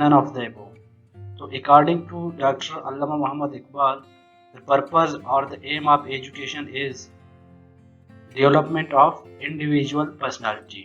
none of the above. So according to Dr. Allama Muhammad Iqbal, the purpose or the aim of education is development of individual personality.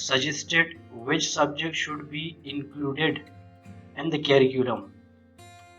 suggested which subject should be included in the curriculum.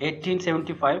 1875,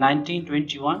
1921,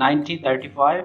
1935,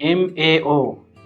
MAO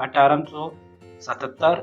1877,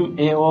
MAO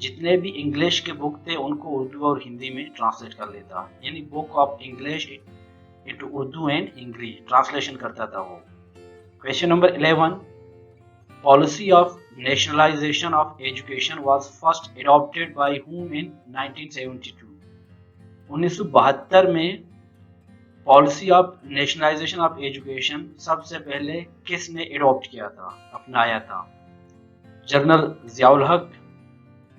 جتنے بھی English کے بک تھے ان کو اردو اور ہندی میں translate کر لیتا، یعنی book of English into Urdu and English translation کرتا تھا وہ۔ Question number 11، policy of nationalization of education was first adopted by whom in 1972؟ 1972 میں policy of nationalization of education سب سے پہلے کس نے اڈاپٹ کیا تھا، اپنایا تھا؟ جنرل ضیاء الحق،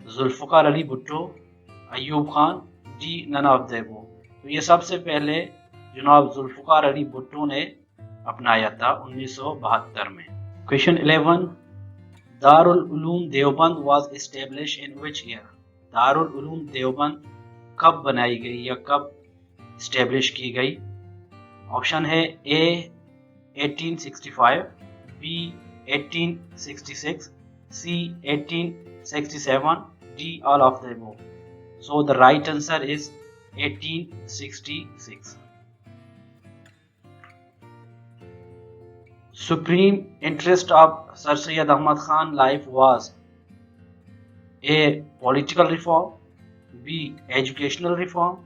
ذوالفقار علی بھٹو، ایوب خان، ڈی نن آف دی ابو؟ تو یہ سب سے پہلے جناب ذوالفقار علی بھٹو نے اپنایا تھا 1972 میں۔ Question 11، Darul Uloom Deoband was establish in which year? Darul Uloom Deoband کب بنائی گئی یا کب اسٹیبلش کی گئی؟ آپشن ہے A 1865، B 1866، C 1867، D all of the above? So the right answer is 1866. Supreme interest of Sir Syed Ahmad Khan life was A. Political reform, B. Educational reform,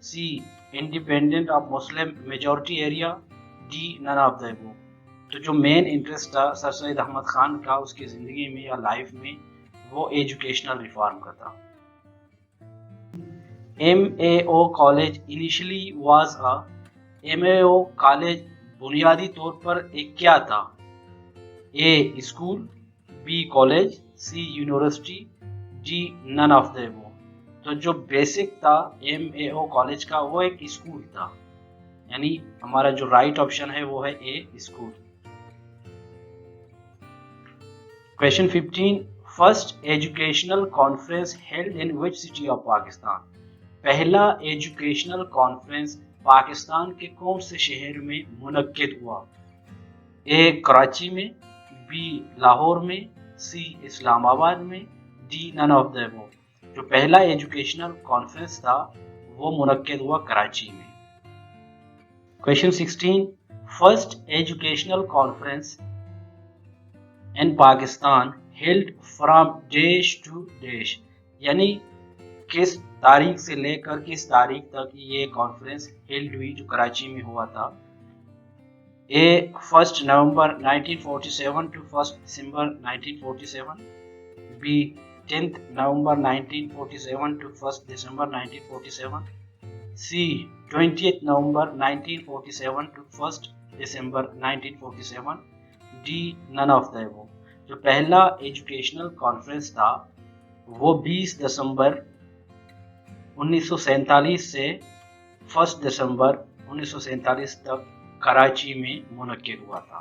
C. Independent of Muslim majority area, D. None of the above. تو جو main interest تھا سر سید احمد خان کا اس کی زندگی میں یا life میں وہ ایجوکیشنل ریفارم کا تھا۔ MAO college initially was MAO college بنیادی طور پر ایک کیا تھا؟ A. School, B. College, C. University, D. None of the ابو؟ تو جو بیسک تھا MAO کالج کا وہ ایک اسکول تھا، یعنی ہمارا جو رائٹ آپشن ہے وہ ہے A. School. Question 15، first educational conference held in which city of Pakistan? پہلا ایجوکیشنل کانفرنس پاکستان کے کون سے شہر میں منعقد ہوا؟ اے کراچی میں، بی لاہور میں، سی اسلام آباد میں، ڈی نن آف دی ابو؟ جو پہلا ایجوکیشنل کانفرنس تھا وہ منعقد ہوا کراچی میں۔ Question 16، first educational conference in Pakistan held from dash two dash, یعنی کس تاریخ سے لے کر کس تاریخ تک یہ کانفرنس ہیلڈ ہوئی جو کراچی میں ہوا تھا؟ اے 1 نومبر 1947 ٹو 1 دسمبر 1947، بی 10 نومبر 1947 ٹو 1 دسمبر 1947، سی 20 نومبر 1947 ٹو 1 دسمبر 1947، ڈی نن آف دی ابو؟ جو پہلا ایجوکیشنل کانفرنس تھا وہ 20 دسمبر 1947 سے 1 دسمبر 1947 تک کراچی میں منعقد ہوا تھا۔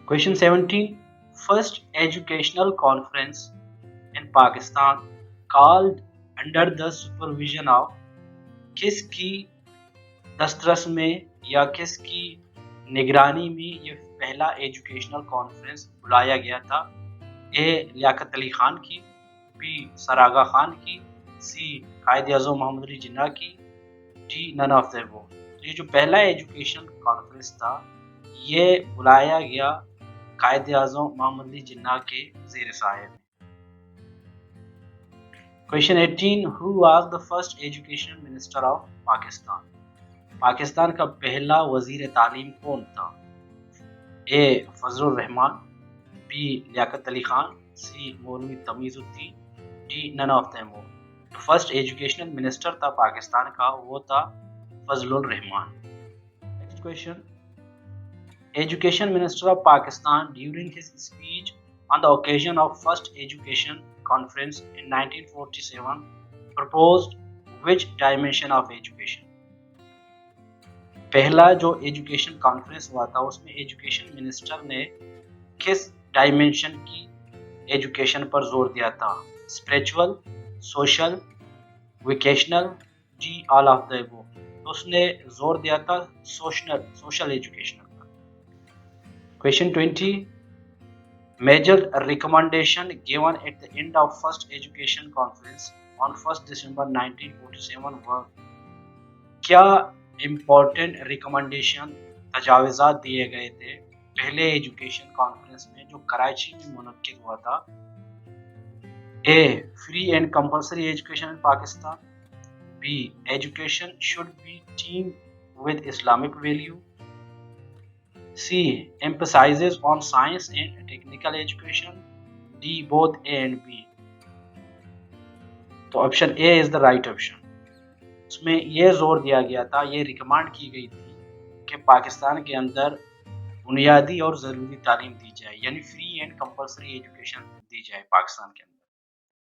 Question 17، first educational conference in Pakistan called under the supervision of, کس کی دسترس میں یا کس کی نگرانی میں یہ پہلا ایجوکیشنل کانفرنس بلایا گیا تھا؟ اے لیاقت علی خان کی، بی سر آغا خان کی، سی قائد اعظم محمد علی جناح کی، ڈی نن آف دی ابو؟ یہ جو پہلا ایجوکیشن کانفرنس تھا یہ بلایا گیا قائد اعظم محمد علی جناح کے زیر سایہ میں۔ Question 18، who was the first education minister of Pakistan? Pakistan کا پہلا وزیر تعلیم کون تھا؟ اے فضل الرحمان، بی لیاقت علی خان، سی مولوی تمیز الدین، ڈی نن of the above? First educational minister تھا پاکستان کا وہ تھا Fazlur. Next question, education minister of Pakistan during his speech on the occasion of first education conference in 1947 proposed which dimension of education؟ پہلا جو ایجوکیشن کانفرنس ہوا تھا اس میں ایجوکیشن منسٹر نے کس ڈائمینشن کی ایجوکیشن پر زور دیا تھا؟ Spiritual, social, vocational, D all of the above? اس نے زور دیا تھا سوشل ایجوکیشن پر۔ Question 20، major recommendation given at the end of first education conference on 1 December 1947 were؟ کیا امپورٹنٹ ریکمنڈیشن تجاویزات دیے گئے تھے پہلے ایجوکیشن کانفرنس میں جو کراچی میں منعقد ہوا تھا؟ A free and compulsory education in Pakistan, B education should be team with Islamic value, C emphasizes on science and technical education، D both A and B۔ تو option A is the right option. اس میں یہ زور دیا گیا تھا، یہ recommend کی گئی تھی کہ پاکستان کے اندر بنیادی اور ضروری تعلیم دی جائے، یعنی فری اینڈ کمپلسری ایجوکیشن دی جائے پاکستان کے اندر۔